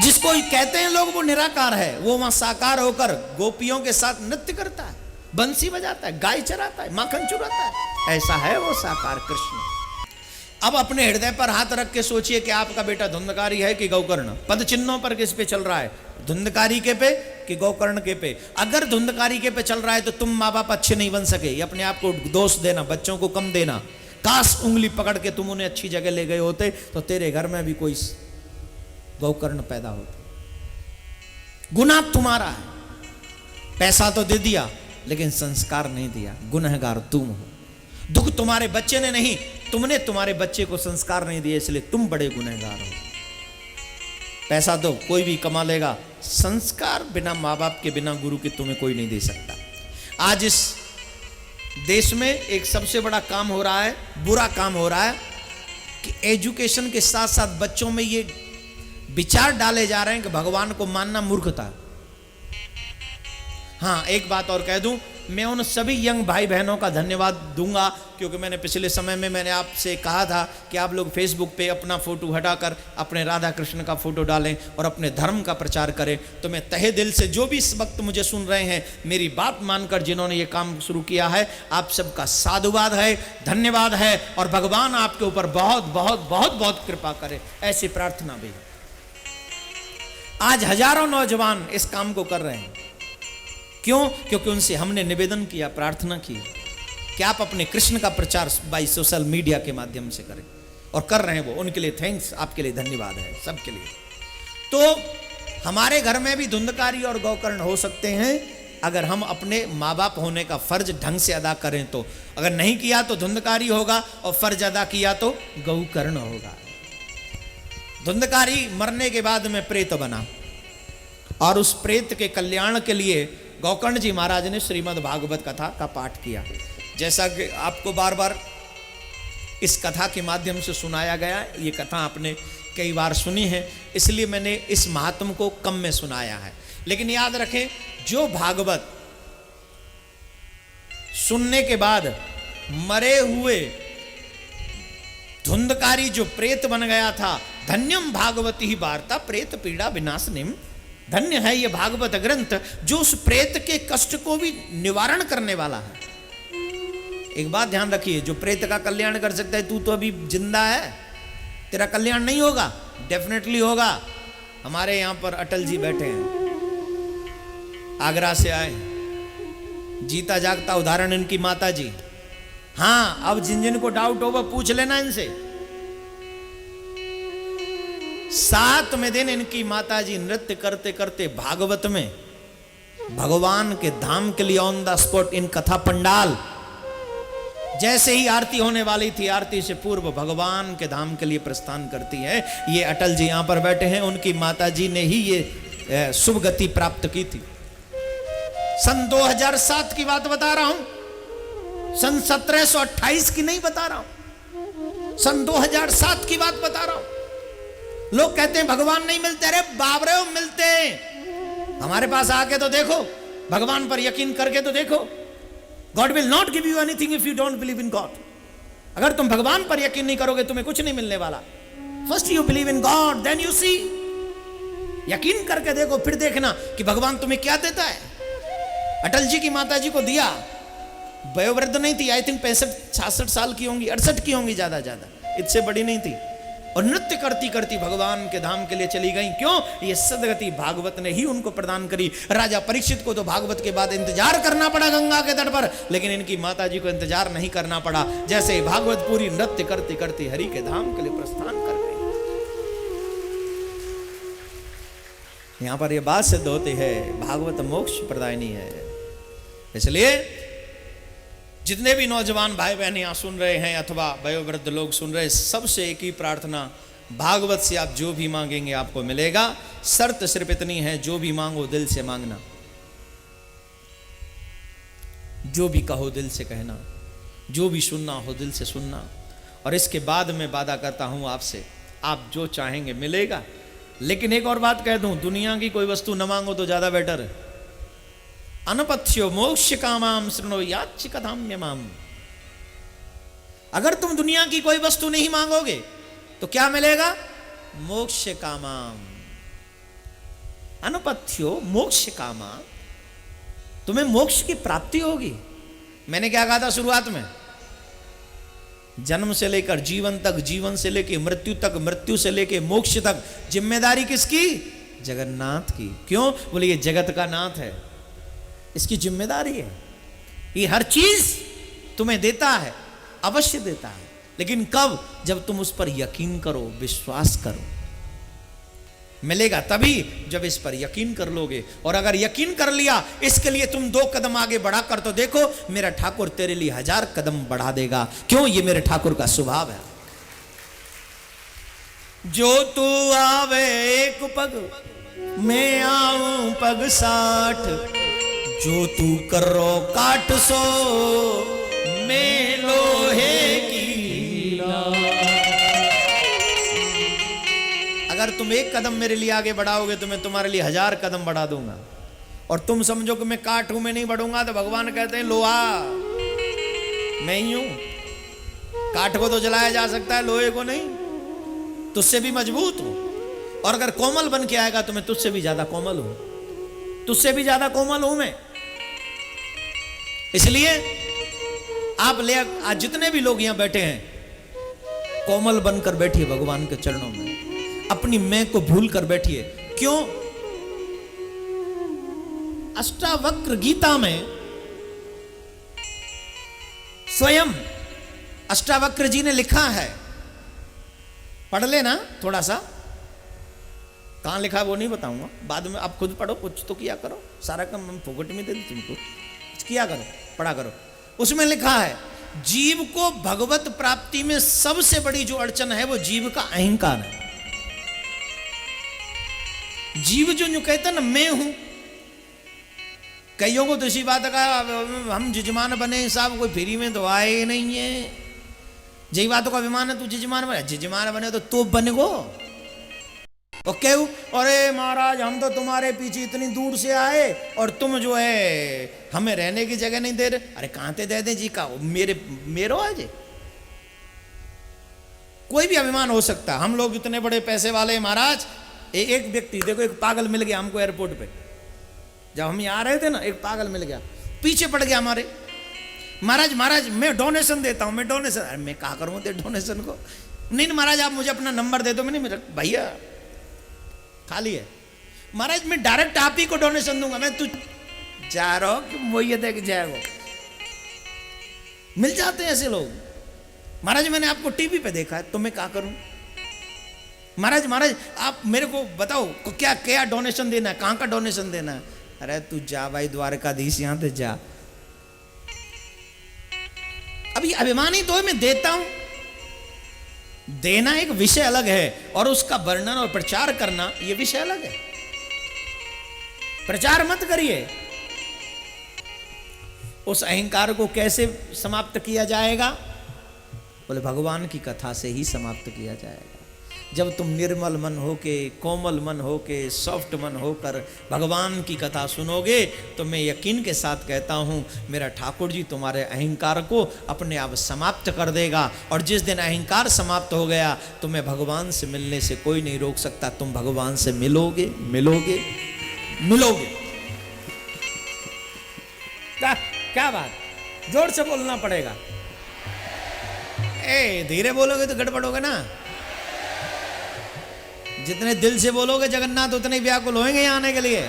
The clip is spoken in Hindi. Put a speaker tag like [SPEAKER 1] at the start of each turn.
[SPEAKER 1] जिसको कहते हैं लोग वो निराकार है, वो वहां साकार होकर गोपियों के साथ नृत्य करता है, बंसी बजाता है, गाय चराता है, माखन चुराता है। ऐसा है वो साकार कृष्ण। अब अपने हृदय पर हाथ रख के सोचिए कि आपका बेटा धुंधकारी है कि गौकर्ण। पद चिन्हों पर किस पे चल रहा है, धुंधकारी के पे कि गौकर्ण के पे? अगर धुंधकारी के पे चल रहा है तो तुम माँ बाप अच्छे नहीं बन सके। ये अपने आप को दोष देना, बच्चों को कम देना। काश उंगली पकड़ के तुम उन्हें अच्छी जगह ले गए होते तो तेरे घर में भी कोई गौकर्ण पैदा होता। गुनाह तुम्हारा है, पैसा तो दे दिया लेकिन संस्कार नहीं दिया, गुनहगार तुम हो। दुख तुम्हारे बच्चे ने नहीं, तुमने तुम्हारे बच्चे को संस्कार नहीं दिए, इसलिए तुम बड़े गुनहगार हो। पैसा तो कोई भी कमा लेगा, संस्कार बिना माँ बाप के, बिना गुरु के तुम्हें कोई नहीं दे सकता। आज इस देश में एक सबसे बड़ा काम हो रहा है, बुरा काम हो रहा है कि एजुकेशन के साथ साथ बच्चों में ये विचार डाले जा रहे हैं कि भगवान को मानना मूर्खता। हाँ, एक बात और कह दूं, मैं उन सभी यंग भाई बहनों का धन्यवाद दूंगा क्योंकि मैंने पिछले समय में मैंने आपसे कहा था कि आप लोग फेसबुक पे अपना फोटो हटाकर अपने राधा कृष्ण का फोटो डालें और अपने धर्म का प्रचार करें। तो मैं तहे दिल से, जो भी इस वक्त मुझे सुन रहे हैं, मेरी बात मानकर जिन्होंने ये काम शुरू किया है, आप सबका साधुवाद है, धन्यवाद है और भगवान आपके ऊपर बहुत बहुत बहुत बहुत कृपा करे, ऐसी प्रार्थना भी है। आज हजारों नौजवान इस काम को कर रहे हैं। क्यों? क्योंकि उनसे हमने निवेदन किया, प्रार्थना की कि आप अपने कृष्ण का प्रचार बाई सोशल मीडिया के माध्यम से करें, और कर रहे हैं वो। उनके लिए थैंक्स, आपके लिए धन्यवाद है, सबके लिए। तो हमारे घर में भी धुंधकारी और गौकर्ण हो सकते हैं अगर हम अपने माँ बाप होने का फर्ज ढंग से अदा करें तो। अगर नहीं किया तो धुंधकारी होगा और फर्ज अदा किया तो गौकर्ण होगा। धुंधकारी मरने के बाद में प्रेत बना और उस प्रेत के कल्याण के लिए गौकर्ण जी महाराज ने श्रीमद् भागवत कथा का पाठ किया। जैसा कि आपको बार बार इस कथा के माध्यम से सुनाया गया, ये कथा आपने कई बार सुनी है, इसलिए मैंने इस महात्म को कम में सुनाया है। लेकिन याद रखें, जो भागवत सुनने के बाद मरे हुए धुंधकारी जो प्रेत बन गया था, धन्यम भागवती ही वार्ता प्रेत पीड़ा विनाशनिम, धन्य है ये भागवत ग्रंथ जो उस प्रेत के कष्ट को भी निवारण करने वाला है। एक बात ध्यान रखिए, जो प्रेत का कल्याण कर सकता है, तू तो अभी जिंदा है, तेरा कल्याण नहीं होगा? डेफिनेटली होगा। हमारे यहां पर अटल जी बैठे हैं, आगरा से आए, जीता जागता उदाहरण इनकी माता जी। हाँ, अब जिन जिन को डाउट होगा पूछ लेना इनसे। 7वें दिन इनकी माताजी नृत्य करते करते भागवत में भगवान के धाम के लिए ऑन द स्पॉट इन कथा पंडाल, जैसे ही आरती होने वाली थी, आरती से पूर्व भगवान के धाम के लिए प्रस्थान करती है। ये अटल जी यहां पर बैठे हैं, उनकी माताजी ने ही ये शुभ गति प्राप्त की थी। सन 2007 की बात बता रहा हूं, सन 1728 की नहीं बता रहा हूं, सन 2007 की बात बता रहा हूं। लोग कहते हैं भगवान नहीं मिलते, अरे बाबरे मिलते हैं। हमारे पास आके तो देखो, भगवान पर यकीन करके तो देखो। God will not give you anything if you don't believe in God. अगर तुम भगवान पर यकीन नहीं करोगे तुम्हें कुछ नहीं मिलने वाला। First you believe in god then you see. यकीन करके देखो, फिर देखना कि भगवान तुम्हें क्या देता है। अटल जी की माता जी को दिया, वयोवृद्ध नहीं थी, आई थिंक 65-66 साल की होंगी, 68 की होंगी, ज्यादा इससे बड़ी नहीं थी, और नृत्य करती करती भगवान के धाम के लिए चली गई। क्यों? ये सदगति भागवत ने ही उनको प्रदान करी। राजा परीक्षित को तो भागवत के बाद इंतजार करना पड़ा गंगा के तट पर, लेकिन इनकी माता जी को इंतजार नहीं करना पड़ा। जैसे ही भागवत पूरी नृत्य करते करते हरि के धाम के लिए प्रस्थान कर गई। यहां पर यह बात सिद्ध होती है, भागवत मोक्ष प्रदायिनी है। इसलिए जितने भी नौजवान भाई बहन यहाँ सुन रहे हैं अथवा वयोवृद्ध लोग सुन रहे हैं, सबसे एक ही प्रार्थना, भागवत से आप जो भी मांगेंगे आपको मिलेगा। शर्त सिर्फ इतनी है, जो भी मांगो दिल से मांगना, जो भी कहो दिल से कहना, जो भी सुनना हो दिल से सुनना। और इसके बाद मैं वादा करता हूं आपसे, आप जो चाहेंगे मिलेगा। लेकिन एक और बात कह दूं, दुनिया की कोई वस्तु न मांगो तो ज्यादा बेटर है। अनपथ्यो मोक्ष कामाम शृणो याच्च कथाम्यमाम। अगर तुम दुनिया की कोई वस्तु नहीं मांगोगे तो क्या मिलेगा? मोक्ष कामाम। अनुपथ्यो मोक्ष कामा, तुम्हें मोक्ष की प्राप्ति होगी। मैंने क्या कहा था शुरुआत में? जन्म से लेकर जीवन तक, जीवन से लेकर मृत्यु तक, मृत्यु से लेकर मोक्ष तक जिम्मेदारी किसकी? जगन्नाथ की। क्यों? बोले ये जगत का नाथ है, इसकी जिम्मेदारी है। ये हर चीज तुम्हें देता है, अवश्य देता है, लेकिन कब? जब तुम उस पर यकीन करो, विश्वास करो। मिलेगा तभी जब इस पर यकीन कर लोगे। और अगर यकीन कर लिया, इसके लिए तुम 2 कदम आगे बढ़ा कर तो देखो, मेरा ठाकुर तेरे लिए 1000 कदम बढ़ा देगा। क्यों? ये मेरे ठाकुर का स्वभाव है। जो तू आवे एक पग, मैं आऊं पग 60, जो तू करो काट सो, मैं लोहे की। अगर तुम 1 कदम मेरे लिए आगे बढ़ाओगे तो मैं तुम्हारे लिए 1000 कदम बढ़ा दूंगा। और तुम समझो कि मैं काठ हूं, मैं नहीं बढ़ूंगा, तो भगवान कहते हैं लोहा मैं ही हूं। काठ को तो जलाया जा सकता है, लोहे को नहीं। तुझसे भी मजबूत हूं, और अगर कोमल बन के आएगा तो मैं तुझसे भी ज्यादा कोमल हूं, तुझसे भी ज्यादा कोमल हूं मैं। इसलिए आप ले, आज जितने भी लोग यहां बैठे हैं, कोमल बनकर बैठिए भगवान के चरणों में, अपनी मैं को भूल कर बैठिए। क्यों? अष्टावक्र गीता में स्वयं अष्टावक्र जी ने लिखा है, पढ़ लेना थोड़ा सा। कहां लिखा वो नहीं बताऊंगा, बाद में आप खुद पढ़ो, कुछ तो किया करो, सारा काम हम फोकट में दे दे तुमको, किया करो, पढ़ा करो। उसमें लिखा है, जीव को भगवत प्राप्ति में सबसे बड़ी जो अड़चन है वो जीव का अहंकार है। जीव जो कहता ना मैं हूं, कईयों को तो इसी बात का हम जजमान बने, साहब कोई फ्री में तो आए ही नहीं है। यही बातों का अभिमान है, तू जजमान बने, जजमान बने तो बने गो। और क्यों? अरे महाराज हम तो तुम्हारे पीछे इतनी दूर से आए और तुम जो है हमें रहने की जगह नहीं दे रहे। अरे कहां ते दे दे जी का, मेरो आज कोई भी अभिमान हो सकता। हम लोग इतने बड़े पैसे वाले महाराज। एक व्यक्ति देखो, एक पागल मिल गया हमको एयरपोर्ट पे, जब हम यहाँ आ रहे थे ना, एक पागल मिल गया, पीछे पड़ गया हमारे। महाराज मैं डोनेशन देता हूँ, मैं डोनेशन। अरे मैं क्या करूँ तेरे डोनेशन को? नहीं महाराज आप मुझे अपना नंबर दे दो। मैंने मेरा भैया खाली है महाराज, मैं डायरेक्ट आप ही को डोनेशन दूंगा। मैं तू जा रहा हूँ वो ये देख जाएगा। मिल जाते हैं ऐसे लोग। महाराज मैंने आपको टीवी पे देखा है, तो मैं क्या करूं? महाराज आप मेरे को बताओ क्या क्या डोनेशन देना है, कहां का डोनेशन देना है? अरे तू जा भाई, द्वारकाधीश यहां से जा। अभी अभिमानी तो मैं देता हूं। देना एक विषय अलग है और उसका वर्णन और प्रचार करना यह विषय अलग है। प्रचार मत करिए। उस अहंकार को कैसे समाप्त किया जाएगा? बोले भगवान की कथा से ही समाप्त किया जाएगा। जब तुम निर्मल मन होके, कोमल मन होके, सॉफ्ट मन होकर भगवान की कथा सुनोगे तो मैं यकीन के साथ कहता हूँ मेरा ठाकुर जी तुम्हारे अहंकार को अपने आप समाप्त कर देगा। और जिस दिन अहंकार समाप्त हो गया तुम्हें भगवान से मिलने से कोई नहीं रोक सकता। तुम भगवान से मिलोगे मिलोगे मिलोगे। क्या बात, जोर से बोलना पड़ेगा। धीरे बोलोगे तो गड़बड़ होगा ना। जितने दिल से बोलोगे जगन्नाथ उतने ही व्याकुल होंगे यहाँ आने के लिए।